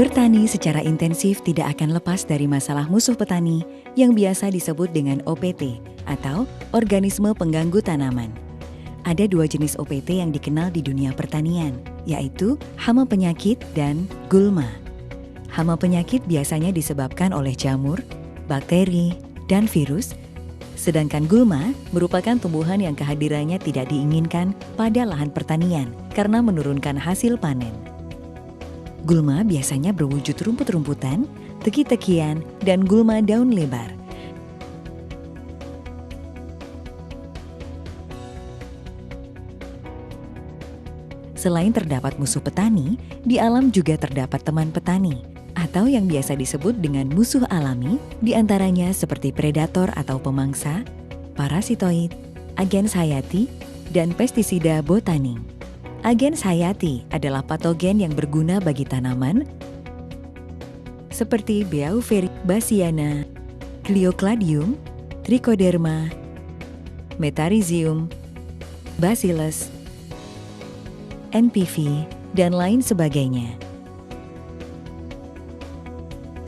Bertani secara intensif tidak akan lepas dari masalah musuh petani yang biasa disebut dengan OPT atau organisme pengganggu tanaman. Ada dua jenis OPT yang dikenal di dunia pertanian, yaitu hama penyakit dan gulma. Hama penyakit biasanya disebabkan oleh jamur, bakteri, dan virus, sedangkan gulma merupakan tumbuhan yang kehadirannya tidak diinginkan pada lahan pertanian karena menurunkan hasil panen. Gulma biasanya berwujud rumput-rumputan, teki-tekian, dan gulma daun lebar. Selain terdapat musuh petani, di alam juga terdapat teman petani, atau yang biasa disebut dengan musuh alami, diantaranya seperti predator atau pemangsa, parasitoid, agens hayati, dan pestisida botani. Agens hayati adalah patogen yang berguna bagi tanaman seperti Beauveria, Cleocladium, Trichoderma, Metarhizium, Bacillus, NPV, dan lain sebagainya.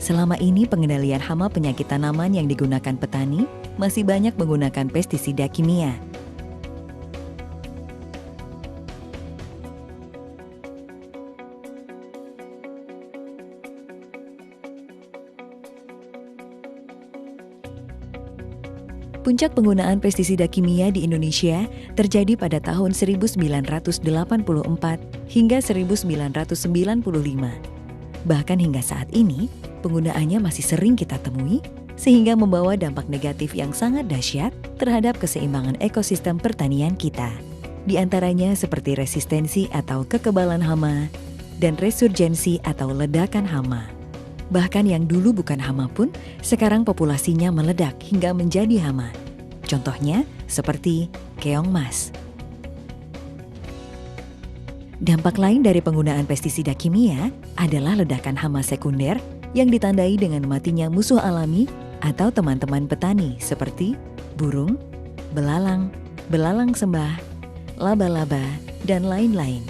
Selama ini pengendalian hama penyakit tanaman yang digunakan petani masih banyak menggunakan pestisida kimia. Puncak penggunaan pestisida kimia di Indonesia terjadi pada tahun 1984 hingga 1995. Bahkan hingga saat ini, penggunaannya masih sering kita temui, sehingga membawa dampak negatif yang sangat dahsyat terhadap keseimbangan ekosistem pertanian kita. Di antaranya seperti resistensi atau kekebalan hama, dan resurgensi atau ledakan hama. Bahkan yang dulu bukan hama pun, sekarang populasinya meledak hingga menjadi hama. Contohnya seperti keong mas. Dampak lain dari penggunaan pestisida kimia adalah ledakan hama sekunder yang ditandai dengan matinya musuh alami atau teman-teman petani seperti burung, belalang, belalang sembah, laba-laba, dan lain-lain.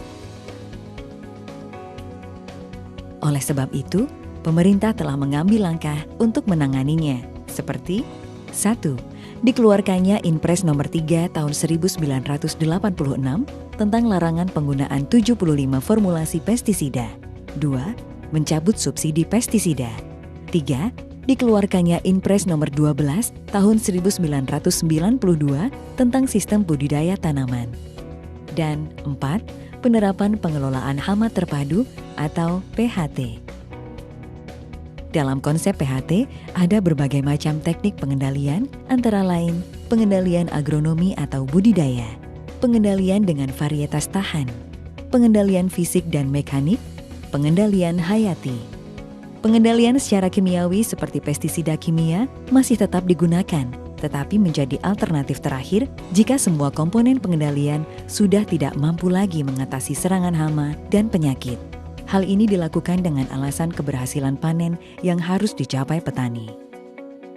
Oleh sebab itu, pemerintah telah mengambil langkah untuk menanganinya, seperti 1. Dikeluarkannya Inpres nomor 3 tahun 1986 tentang larangan penggunaan 75 formulasi pestisida. 2. Mencabut subsidi pestisida. 3. Dikeluarkannya Inpres nomor 12 tahun 1992 tentang sistem budidaya tanaman. Dan 4. Penerapan pengelolaan hama terpadu atau PHT. Dalam konsep PHT, ada berbagai macam teknik pengendalian, antara lain pengendalian agronomi atau budidaya, pengendalian dengan varietas tahan, pengendalian fisik dan mekanik, pengendalian hayati. Pengendalian secara kimiawi seperti pestisida kimia masih tetap digunakan, tetapi menjadi alternatif terakhir jika semua komponen pengendalian sudah tidak mampu lagi mengatasi serangan hama dan penyakit. Hal ini dilakukan dengan alasan keberhasilan panen yang harus dicapai petani.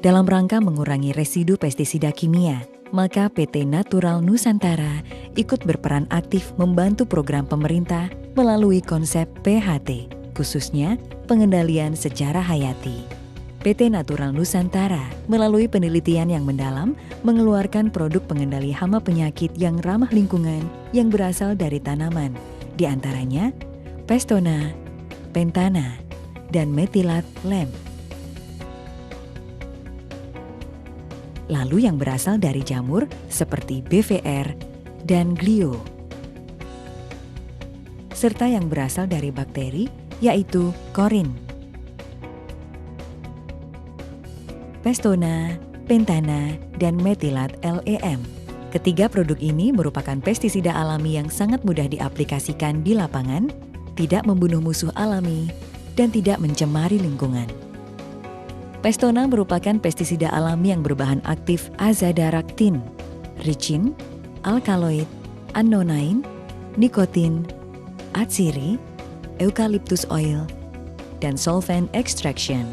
Dalam rangka mengurangi residu pestisida kimia, maka PT Natural Nusantara ikut berperan aktif membantu program pemerintah melalui konsep PHT, khususnya pengendalian secara hayati. PT Natural Nusantara melalui penelitian yang mendalam mengeluarkan produk pengendali hama penyakit yang ramah lingkungan yang berasal dari tanaman, di antaranya Pestona, Pentana, dan Metilat Lem. Lalu yang berasal dari jamur seperti BVR dan Glio. Serta yang berasal dari bakteri yaitu Korin. Pestona, Pentana, dan Metilat LEM. Ketiga produk ini merupakan pestisida alami yang sangat mudah diaplikasikan di lapangan, tidak membunuh musuh alami, dan tidak mencemari lingkungan. Pestona merupakan pestisida alami yang berbahan aktif azadirachtin, ricin, alkaloid, annonain, nikotin, atsiri, eucalyptus oil, dan solvent extraction.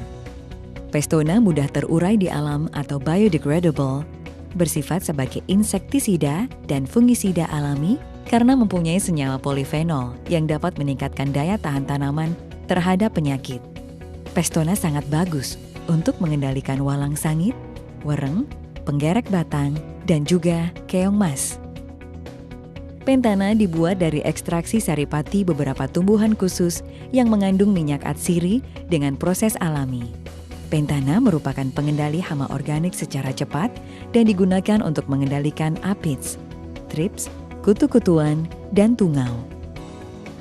Pestona mudah terurai di alam atau biodegradable, bersifat sebagai insektisida dan fungisida alami karena mempunyai senyawa polifenol yang dapat meningkatkan daya tahan tanaman terhadap penyakit. Pestona sangat bagus untuk mengendalikan walang sangit, wereng, penggerek batang, dan juga keong mas. Pentana dibuat dari ekstraksi saripati beberapa tumbuhan khusus yang mengandung minyak atsiri dengan proses alami. Pentana merupakan pengendali hama organik secara cepat dan digunakan untuk mengendalikan aphids, thrips, kutu-kutuan, dan tungau.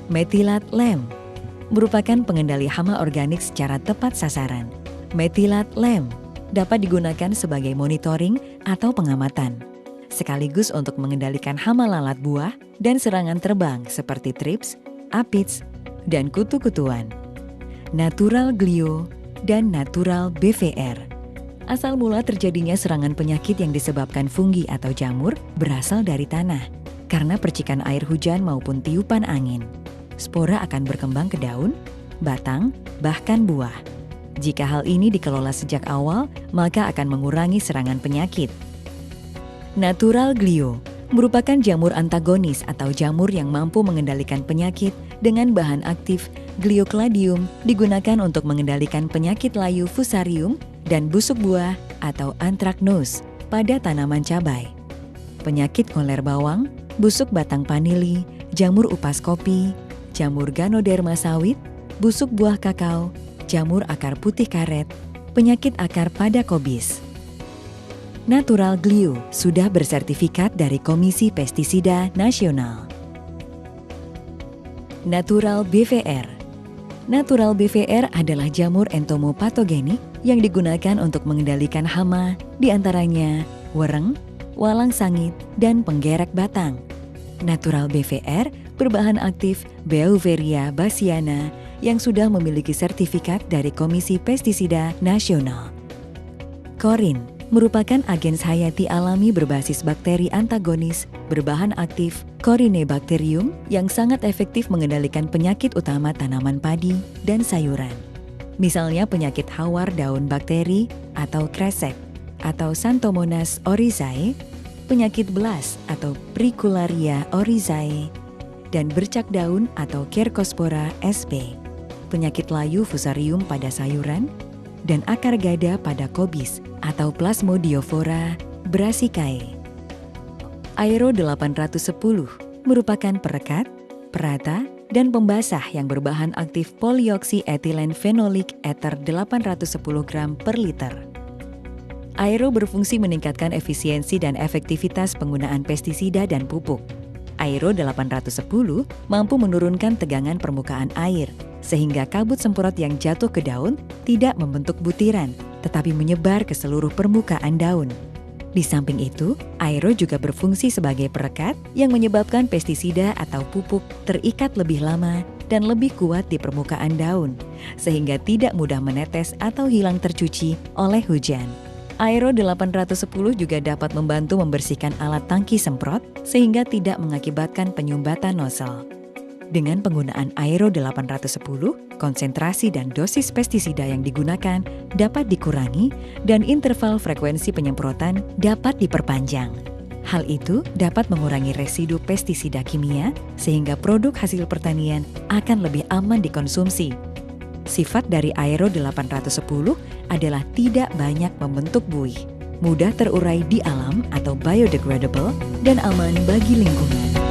Methylat lem merupakan pengendali hama organik secara tepat sasaran. Methylat lem dapat digunakan sebagai monitoring atau pengamatan, sekaligus untuk mengendalikan hama lalat buah dan serangan terbang seperti thrips, aphids, dan kutu-kutuan. Natural glio dan natural BVR. Asal mula terjadinya serangan penyakit yang disebabkan fungi atau jamur berasal dari tanah. Karena percikan air hujan maupun tiupan angin, spora akan berkembang ke daun, batang, bahkan buah. Jika hal ini dikelola sejak awal, maka akan mengurangi serangan penyakit. Natural glio merupakan jamur antagonis atau jamur yang mampu mengendalikan penyakit dengan bahan aktif Gliocladium, digunakan untuk mengendalikan penyakit layu fusarium dan busuk buah atau anthracnose pada tanaman cabai. Penyakit ngoler bawang, busuk batang panili, jamur upas kopi, jamur Ganoderma sawit, busuk buah kakao, jamur akar putih karet, penyakit akar pada kobis. Natural Glio sudah bersertifikat dari Komisi Pestisida Nasional. Natural BVR. Natural BVR adalah jamur entomopatogenik yang digunakan untuk mengendalikan hama, diantaranya wereng, walang sangit, dan penggerek batang. Natural BVR berbahan aktif Beauveria bassiana yang sudah memiliki sertifikat dari Komisi Pestisida Nasional. Korin merupakan agens hayati alami berbasis bakteri antagonis berbahan aktif Corynebacterium yang sangat efektif mengendalikan penyakit utama tanaman padi dan sayuran. Misalnya penyakit hawar daun bakteri atau kresek atau Xanthomonas oryzae, penyakit belas atau Pricularia oryzae, dan bercak daun atau Cercospora sp, penyakit layu fusarium pada sayuran, dan akar gada pada kobis atau Plasmodiofora brassicae. Aero 810 merupakan perekat, perata, dan pembasah yang berbahan aktif polioksietilen fenolik ether 810 gram per liter. Aero berfungsi meningkatkan efisiensi dan efektivitas penggunaan pestisida dan pupuk. Aero 810 mampu menurunkan tegangan permukaan air, sehingga kabut semprot yang jatuh ke daun tidak membentuk butiran, tetapi menyebar ke seluruh permukaan daun. Di samping itu, Aero juga berfungsi sebagai perekat yang menyebabkan pestisida atau pupuk terikat lebih lama dan lebih kuat di permukaan daun, sehingga tidak mudah menetes atau hilang tercuci oleh hujan. Aero 810 juga dapat membantu membersihkan alat tangki semprot sehingga tidak mengakibatkan penyumbatan nozzle. Dengan penggunaan Aero 810, konsentrasi dan dosis pestisida yang digunakan dapat dikurangi dan interval frekuensi penyemprotan dapat diperpanjang. Hal itu dapat mengurangi residu pestisida kimia sehingga produk hasil pertanian akan lebih aman dikonsumsi. Sifat dari Aero 810 adalah tidak banyak membentuk buih, mudah terurai di alam atau biodegradable, dan aman bagi lingkungan.